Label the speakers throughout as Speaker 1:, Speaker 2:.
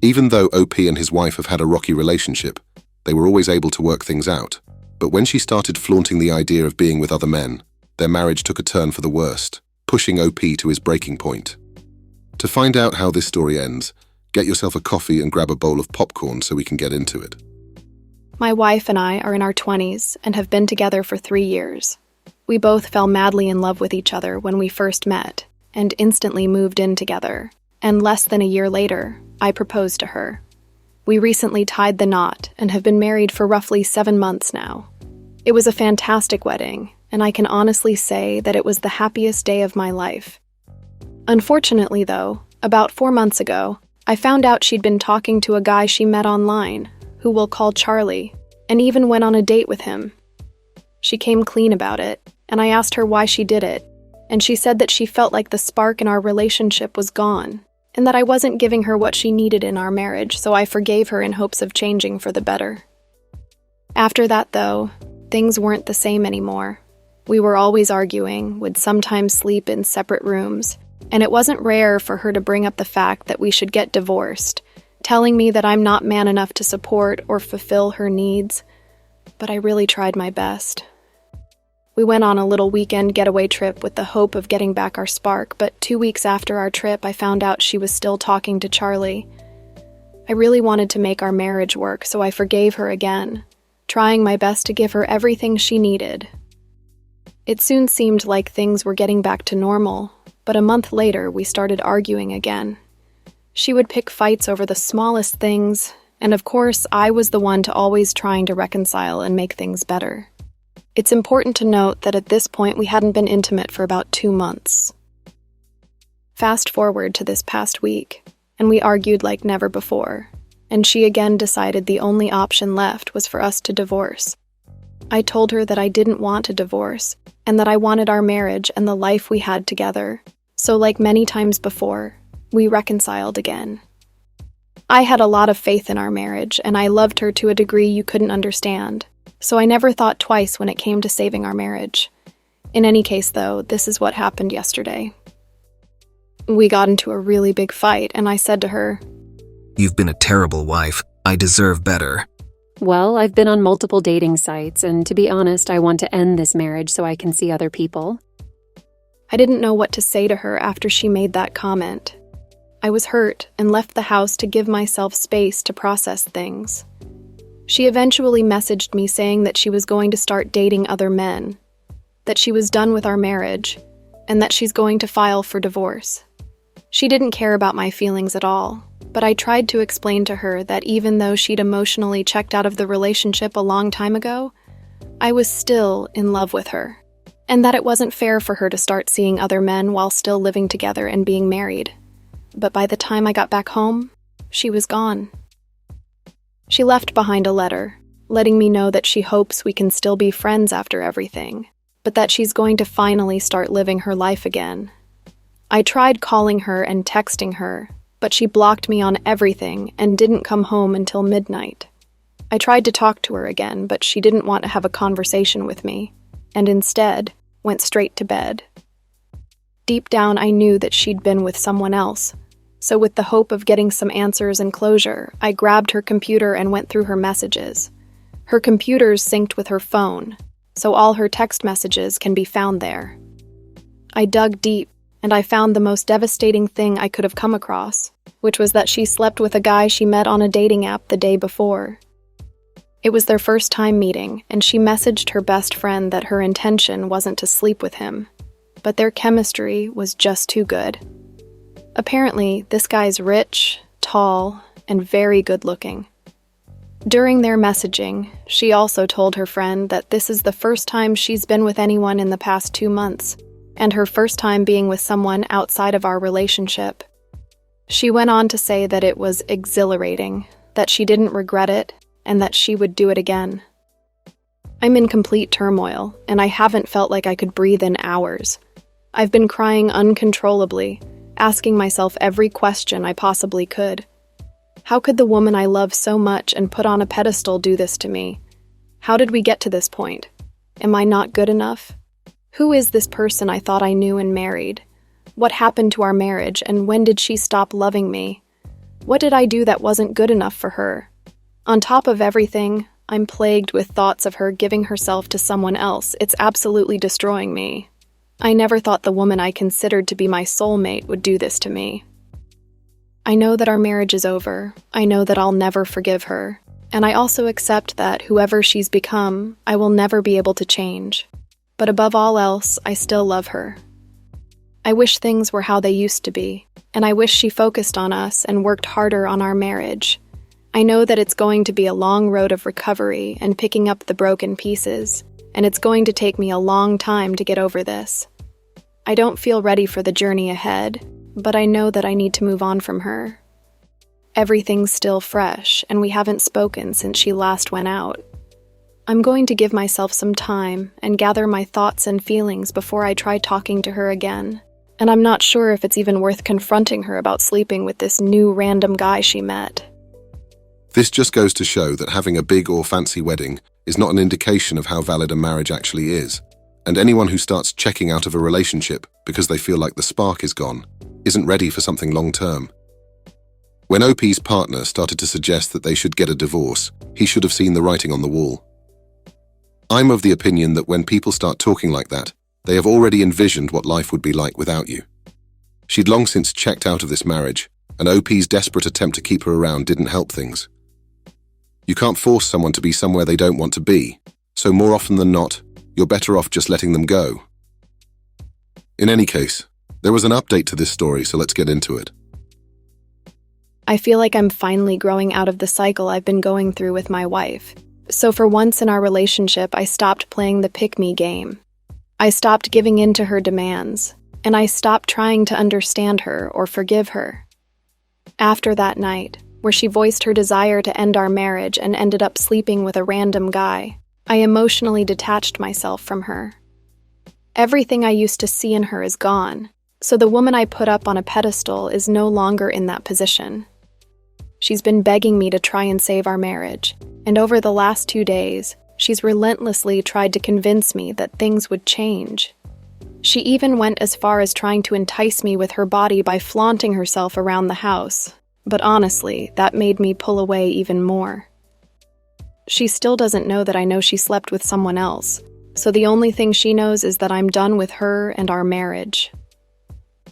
Speaker 1: Even though OP and his wife have had a rocky relationship, they were always able to work things out. But when she started flaunting the idea of being with other men, their marriage took a turn for the worst, pushing OP to his breaking point. To find out how this story ends, get yourself a coffee and grab a bowl of popcorn so we can get into it.
Speaker 2: My wife and I are in our 20s and have been together for 3 years. We both fell madly in love with each other when we first met and instantly moved in together. And less than a year later, I proposed to her. We recently tied the knot and have been married for roughly 7 months now. It was a fantastic wedding, and I can honestly say that it was the happiest day of my life. Unfortunately, though, about 4 months ago, I found out she'd been talking to a guy she met online, who we'll call Charlie, and even went on a date with him. She came clean about it, and I asked her why she did it, and she said that she felt like the spark in our relationship was gone, and that I wasn't giving her what she needed in our marriage, so I forgave her in hopes of changing for the better. After that, though, things weren't the same anymore. We were always arguing, would sometimes sleep in separate rooms, and it wasn't rare for her to bring up the fact that we should get divorced, telling me that I'm not man enough to support or fulfill her needs, but I really tried my best. We went on a little weekend getaway trip with the hope of getting back our spark, but 2 weeks after our trip, I found out she was still talking to Charlie. I really wanted to make our marriage work, so I forgave her again, trying my best to give her everything she needed. It soon seemed like things were getting back to normal, but a month later, we started arguing again. She would pick fights over the smallest things, and of course, I was the one to always trying to reconcile and make things better. It's important to note that at this point, we hadn't been intimate for about 2 months. Fast forward to this past week, and we argued like never before, and she again decided the only option left was for us to divorce. I told her that I didn't want a divorce, and that I wanted our marriage and the life we had together. So like many times before, we reconciled again. I had a lot of faith in our marriage, and I loved her to a degree you couldn't understand, so I never thought twice when it came to saving our marriage. In any case, though, this is what happened yesterday. We got into a really big fight, and I said to her,
Speaker 3: "You've been a terrible wife. I deserve better."
Speaker 4: Well, I've been on multiple dating sites, and to be honest, I want to end this marriage so I can see other people.
Speaker 2: I didn't know what to say to her after she made that comment. I was hurt and left the house to give myself space to process things. She eventually messaged me saying that she was going to start dating other men, that she was done with our marriage, and that she's going to file for divorce. She didn't care about my feelings at all, but I tried to explain to her that even though she'd emotionally checked out of the relationship a long time ago, I was still in love with her, and that it wasn't fair for her to start seeing other men while still living together and being married. But by the time I got back home, she was gone. She left behind a letter, letting me know that she hopes we can still be friends after everything, but that she's going to finally start living her life again. I tried calling her and texting her, but she blocked me on everything and didn't come home until midnight. I tried to talk to her again, but she didn't want to have a conversation with me, and instead went straight to bed. Deep down, I knew that she'd been with someone else, so with the hope of getting some answers and closure, I grabbed her computer and went through her messages. Her computer's synced with her phone, so all her text messages can be found there. I dug deep, and I found the most devastating thing I could have come across, which was that she slept with a guy she met on a dating app the day before. It was their first time meeting, and she messaged her best friend that her intention wasn't to sleep with him, but their chemistry was just too good. Apparently, this guy's rich, tall, and very good-looking. During their messaging, she also told her friend that this is the first time she's been with anyone in the past 2 months, and her first time being with someone outside of our relationship. She went on to say that it was exhilarating, that she didn't regret it, and that she would do it again. I'm in complete turmoil, and I haven't felt like I could breathe in hours. I've been crying uncontrollably, asking myself every question I possibly could. How could the woman I love so much and put on a pedestal do this to me? How did we get to this point? Am I not good enough? Who is this person I thought I knew and married? What happened to our marriage, and when did she stop loving me? What did I do that wasn't good enough for her? On top of everything, I'm plagued with thoughts of her giving herself to someone else. It's absolutely destroying me. I never thought the woman I considered to be my soulmate would do this to me. I know that our marriage is over. I know that I'll never forgive her. And I also accept that whoever she's become, I will never be able to change. But above all else, I still love her. I wish things were how they used to be, and I wish she focused on us and worked harder on our marriage. I know that it's going to be a long road of recovery and picking up the broken pieces, and it's going to take me a long time to get over this. I don't feel ready for the journey ahead, but I know that I need to move on from her. Everything's still fresh, and we haven't spoken since she last went out. I'm going to give myself some time and gather my thoughts and feelings before I try talking to her again. And I'm not sure if it's even worth confronting her about sleeping with this new random guy she met.
Speaker 1: This just goes to show that having a big or fancy wedding is not an indication of how valid a marriage actually is. And anyone who starts checking out of a relationship because they feel like the spark is gone isn't ready for something long-term. When OP's partner started to suggest that they should get a divorce, he should have seen the writing on the wall. I'm of the opinion that when people start talking like that, they have already envisioned what life would be like without you. She'd long since checked out of this marriage, and OP's desperate attempt to keep her around didn't help things. You can't force someone to be somewhere they don't want to be, so more often than not, you're better off just letting them go. In any case, there was an update to this story, so let's get into it.
Speaker 2: I feel like I'm finally growing out of the cycle I've been going through with my wife. So for once in our relationship, I stopped playing the pick-me game. I stopped giving in to her demands, and I stopped trying to understand her or forgive her. After that night, where she voiced her desire to end our marriage and ended up sleeping with a random guy, I emotionally detached myself from her. Everything I used to see in her is gone, so the woman I put up on a pedestal is no longer in that position. She's been begging me to try and save our marriage, and over the last 2 days, she's relentlessly tried to convince me that things would change. She even went as far as trying to entice me with her body by flaunting herself around the house, but honestly, that made me pull away even more. She still doesn't know that I know she slept with someone else, so the only thing she knows is that I'm done with her and our marriage.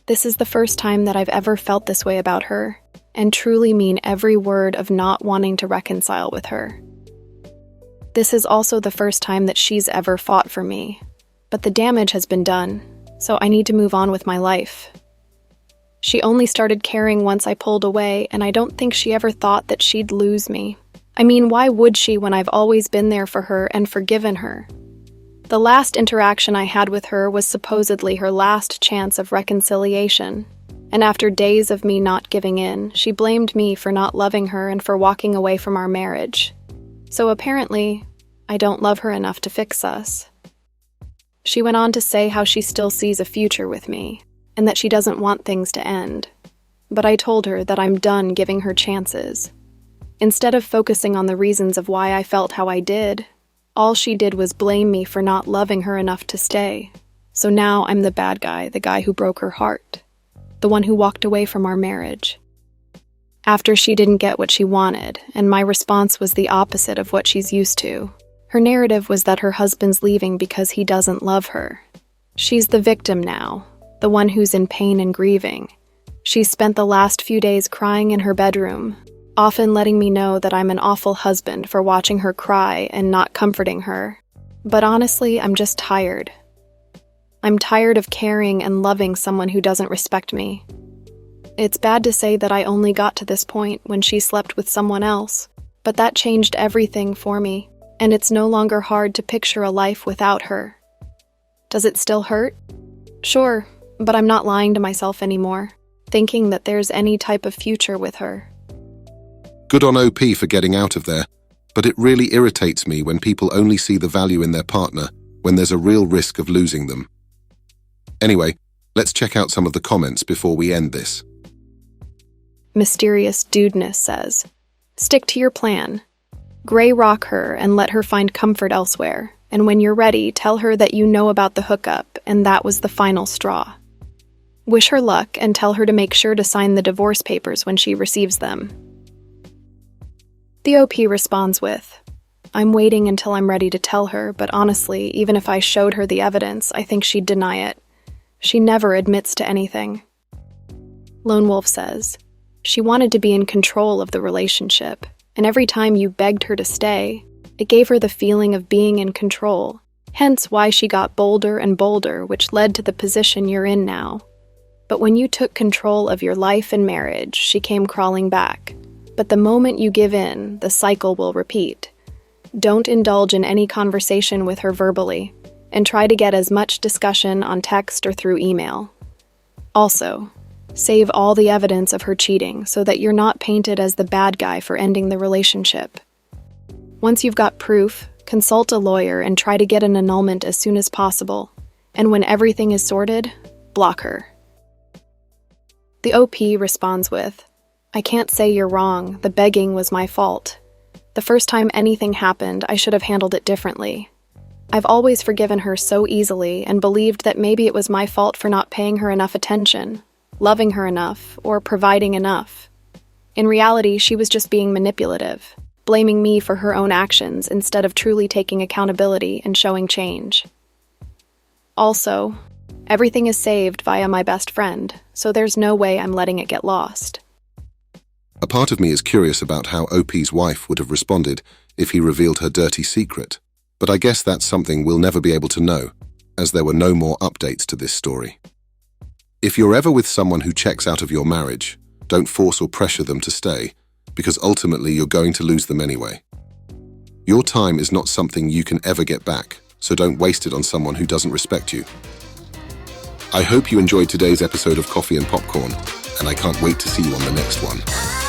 Speaker 2: This is the first time that I've ever felt this way about her, and truly mean every word of not wanting to reconcile with her. This is also the first time that she's ever fought for me, but the damage has been done, so I need to move on with my life. She only started caring once I pulled away, and I don't think she ever thought that she'd lose me. I mean, why would she when I've always been there for her and forgiven her? The last interaction I had with her was supposedly her last chance of reconciliation, and after days of me not giving in, she blamed me for not loving her and for walking away from our marriage. So apparently, I don't love her enough to fix us. She went on to say how she still sees a future with me, and that she doesn't want things to end. But I told her that I'm done giving her chances. Instead of focusing on the reasons of why I felt how I did, all she did was blame me for not loving her enough to stay. So now I'm the bad guy, the guy who broke her heart, the one who walked away from our marriage. After she didn't get what she wanted, and my response was the opposite of what she's used to. Her narrative was that her husband's leaving because he doesn't love her. She's the victim now, the one who's in pain and grieving. She's spent the last few days crying in her bedroom, often letting me know that I'm an awful husband for watching her cry and not comforting her. But honestly, I'm just tired. I'm tired of caring and loving someone who doesn't respect me. It's bad to say that I only got to this point when she slept with someone else, but that changed everything for me, and it's no longer hard to picture a life without her. Does it still hurt? Sure, but I'm not lying to myself anymore, thinking that there's any type of future with her.
Speaker 1: Good on OP for getting out of there, but it really irritates me when people only see the value in their partner when there's a real risk of losing them. Anyway, let's check out some of the comments before we end this.
Speaker 2: Mysterious Dudeness says, "Stick to your plan. Gray rock her and let her find comfort elsewhere, and when you're ready, tell her that you know about the hookup and that was the final straw." Wish her luck and tell her to make sure to sign the divorce papers when she receives them. The OP responds with, I'm waiting until I'm ready to tell her, but honestly, even if I showed her the evidence, I think she'd deny it. She never admits to anything. Lone Wolf says, she wanted to be in control of the relationship, and every time you begged her to stay, it gave her the feeling of being in control, hence why she got bolder and bolder, which led to the position you're in now. But when you took control of your life and marriage, she came crawling back. But the moment you give in, the cycle will repeat. Don't indulge in any conversation with her verbally, and try to get as much discussion on text or through email. Also, save all the evidence of her cheating so that you're not painted as the bad guy for ending the relationship. Once you've got proof, consult a lawyer and try to get an annulment as soon as possible. And when everything is sorted, block her. The OP responds with, I can't say you're wrong, the begging was my fault. The first time anything happened, I should have handled it differently. I've always forgiven her so easily and believed that maybe it was my fault for not paying her enough attention, loving her enough, or providing enough. In reality, she was just being manipulative, blaming me for her own actions instead of truly taking accountability and showing change. Also, everything is saved via my best friend, so there's no way I'm letting it get lost.
Speaker 1: A part of me is curious about how OP's wife would have responded if he revealed her dirty secret, but I guess that's something we'll never be able to know, as there were no more updates to this story. If you're ever with someone who checks out of your marriage, don't force or pressure them to stay, because ultimately you're going to lose them anyway. Your time is not something you can ever get back, so don't waste it on someone who doesn't respect you. I hope you enjoyed today's episode of Coffee and Popcorn, and I can't wait to see you on the next one.